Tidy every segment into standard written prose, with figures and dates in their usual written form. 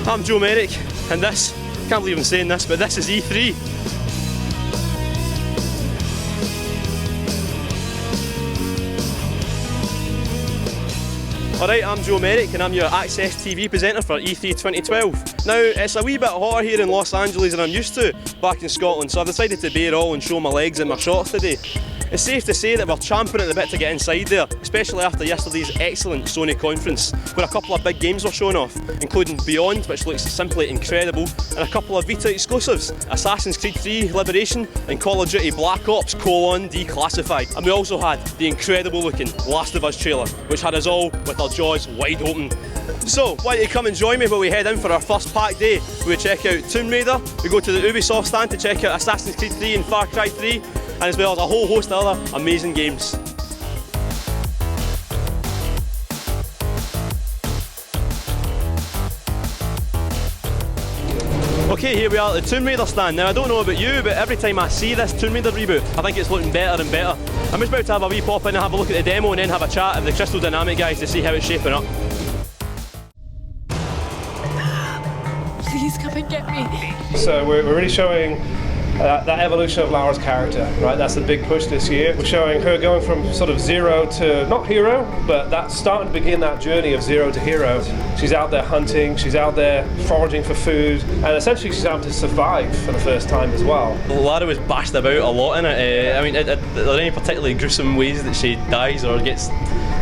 I'm Joe Merrick, and this, can't believe I'm saying this, but this is E3. Alright, I'm Joe Merrick and I'm your Access TV presenter for E3 2012. Now, it's a wee bit hotter here in Los Angeles than I'm used to back in Scotland, so I've decided to bear all and show my legs and my shorts today. It's safe to say that we're champing at the bit to get inside there, especially after yesterday's excellent Sony conference, where a couple of big games were shown off, including Beyond, which looks simply incredible, and a couple of Vita exclusives, Assassin's Creed 3 Liberation and Call of Duty Black Ops: Declassified. And we also had the incredible looking Last of Us trailer, which had us all with our jaws wide open. So, why don't you come and join me while we head in for our first pack day, where we check out Tomb Raider, we go to the Ubisoft stand to check out Assassin's Creed 3 and Far Cry 3, and as well as a whole host of other amazing games. Okay, here we are at the Tomb Raider stand. Now, I don't know about you, but every time I see this Tomb Raider reboot, I think it's looking better and better. I'm just about to have a wee pop in and have a look at the demo and then have a chat with the Crystal Dynamic guys to see how it's shaping up. Please come and get me. So we're really showing that evolution of Lara's character, right? That's the big push this year. We're showing her going from sort of zero to, not hero, but that's starting to begin that journey of zero to hero. She's out there hunting, she's out there foraging for food, and essentially she's out to survive for the first time as well. Lara was bashed about a lot in it. I mean, are there any particularly gruesome ways that she dies or gets...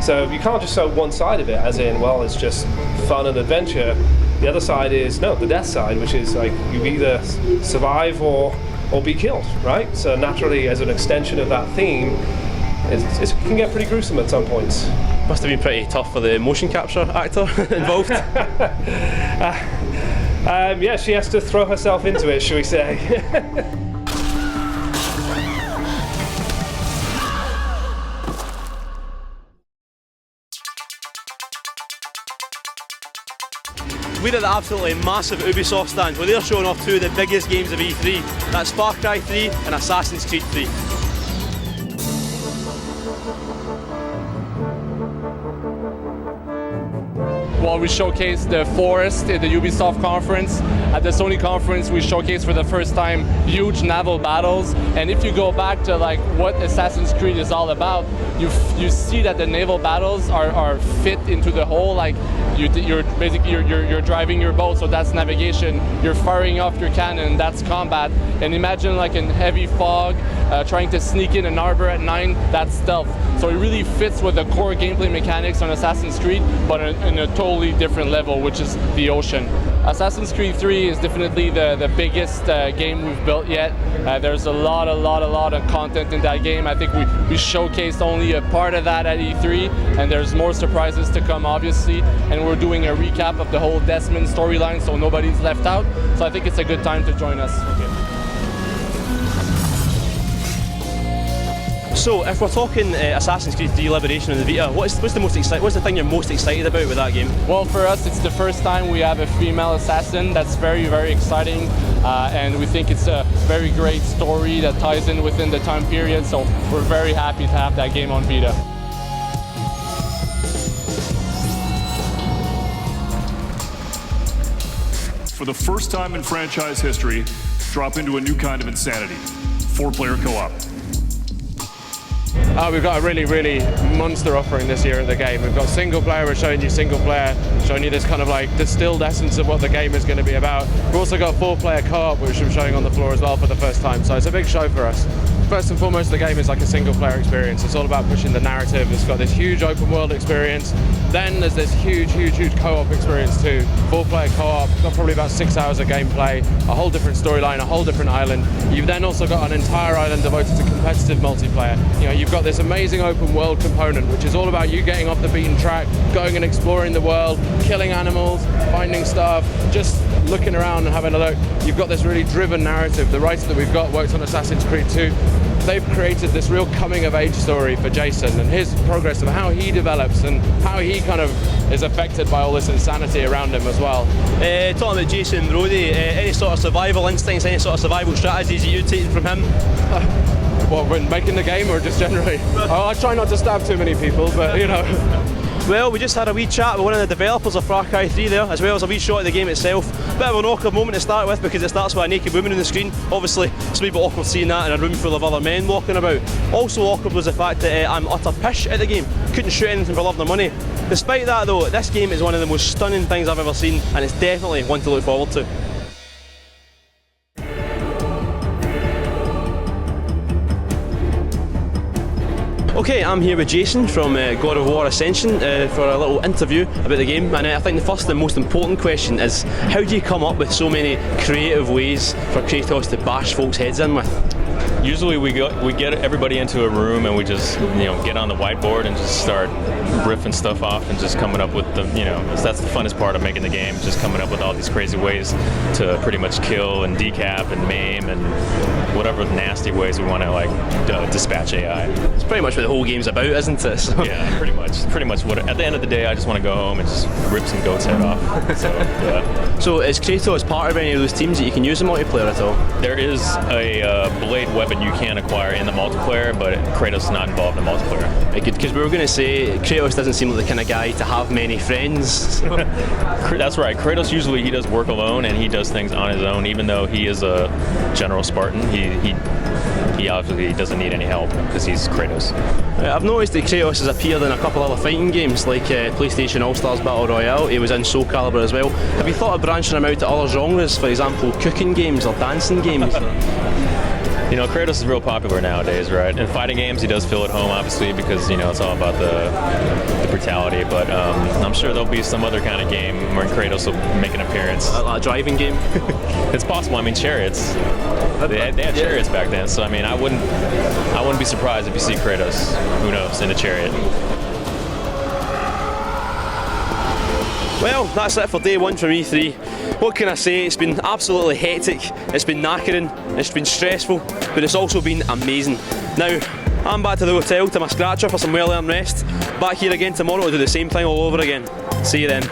So you can't just show one side of it, as in, well, it's just fun and adventure. The other side is, no, the death side, which is like you either survive or be killed, right? So naturally, as an extension of that theme, it can get pretty gruesome at some points. Must have been pretty tough for the motion capture actor involved. Yeah, she has to throw herself into it, shall we say. We're at the absolutely massive Ubisoft stand where they're showing off two of the biggest games of E3. That's Far Cry 3 and Assassin's Creed 3. Well, we showcased the forest at the Ubisoft conference. At the Sony conference, we showcased for the first time huge naval battles. And if you go back to like what Assassin's Creed is all about, you see that the naval battles are fit into the whole. Like you're basically you're driving your boat, so that's navigation. You're firing off your cannon, that's combat. And imagine like in heavy fog, trying to sneak in an arbor at night, that's stealth. So it really fits with the core gameplay mechanics on Assassin's Creed, but in a totally different level, which is the ocean. Assassin's Creed 3 is definitely the biggest game we've built yet. There's a lot of content in that game. I think we showcased only a part of that at E3, and there's more surprises to come, obviously. And we're doing a recap of the whole Desmond storyline, so nobody's left out. So I think it's a good time to join us. Okay. So, if we're talking Assassin's Creed 3 Liberation on the Vita, what's the thing you're most excited about with that game? Well, for us, it's the first time we have a female assassin. That's very, very exciting, and we think it's a very great story that ties in within the time period. So we're very happy to have that game on Vita. For the first time in franchise history, drop into a new kind of insanity: 4-player co-op. We've got a really monster offering this year at the game. We've got single player, we're showing you single player, showing you this kind of like distilled essence of what the game is going to be about. We've also got 4-player co-op, which we're showing on the floor as well for the first time, so it's a big show for us. First and foremost, the game is like a single player experience. It's all about pushing the narrative. It's got this huge open world experience. Then there's this huge co-op experience too. 4-player co-op, got probably about 6 hours of gameplay, a whole different storyline, a whole different island. You've then also got an entire island devoted to competitive multiplayer. You know, you've got this amazing open world component, which is all about you getting off the beaten track, going and exploring the world, killing animals, finding stuff, just looking around and having a look. You've got this really driven narrative. The writer that we've got worked on Assassin's Creed 2. They've created this real coming-of-age story for Jason and his progress of how he develops and how he kind of is affected by all this insanity around him as well. Talking about Jason Brody, any sort of survival instincts, any sort of survival strategies that you've taken from him? What, when making the game or just generally? I try not to stab too many people, but you know. Well, we just had a wee chat with one of the developers of Far Cry 3 there, as well as a wee shot of the game itself. Bit of an awkward moment to start with because it starts with a naked woman on the screen. Obviously, it's a wee bit awkward seeing that in a room full of other men walking about. Also awkward was the fact that I'm utter pish at the game. Couldn't shoot anything for love nor money. Despite that though, this game is one of the most stunning things I've ever seen, and it's definitely one to look forward to. Okay, I'm here with Jason from God of War Ascension for a little interview about the game, and I think the first and most important question is, how do you come up with so many creative ways for Kratos to bash folks' heads in with? Usually we get everybody into a room and we just get on the whiteboard and just start riffing stuff off and just coming up with the that's the funnest part of making the game, just coming up with all these crazy ways to pretty much kill and decap and maim and whatever nasty ways we want to dispatch AI. It's pretty much what the whole game's about, isn't it? So. Yeah, pretty much what at the end of the day I just want to go home and just rip some goat's head off. So yeah. So is Kratos part of any of those teams that you can use in multiplayer at all? There is a blade weapon you can acquire in the multiplayer, but Kratos is not involved in the multiplayer. Because we were going to say Kratos doesn't seem like the kind of guy to have many friends. So. That's right. Kratos usually he does work alone and he does things on his own. Even though he is a general Spartan, he obviously doesn't need any help because he's Kratos. I've noticed that Kratos has appeared in a couple other fighting games like PlayStation All-Stars Battle Royale. He was in Soul Calibur as well. Have you thought of branching him out to other genres, for example cooking games or dancing games? Kratos is real popular nowadays, right? In fighting games, he does feel at home, obviously, because it's all about the brutality. But I'm sure there'll be some other kind of game where Kratos will make an appearance. Like a driving game? It's possible. I mean, chariots. They had chariots back then, so I mean, I wouldn't be surprised if you see Kratos. Who knows, in a chariot. Well, that's it for day one from E3. What can I say? It's been absolutely hectic, it's been knackering, it's been stressful, but it's also been amazing. Now, I'm back to the hotel to my scratcher for some well-earned rest. Back here again tomorrow to do the same thing all over again. See you then.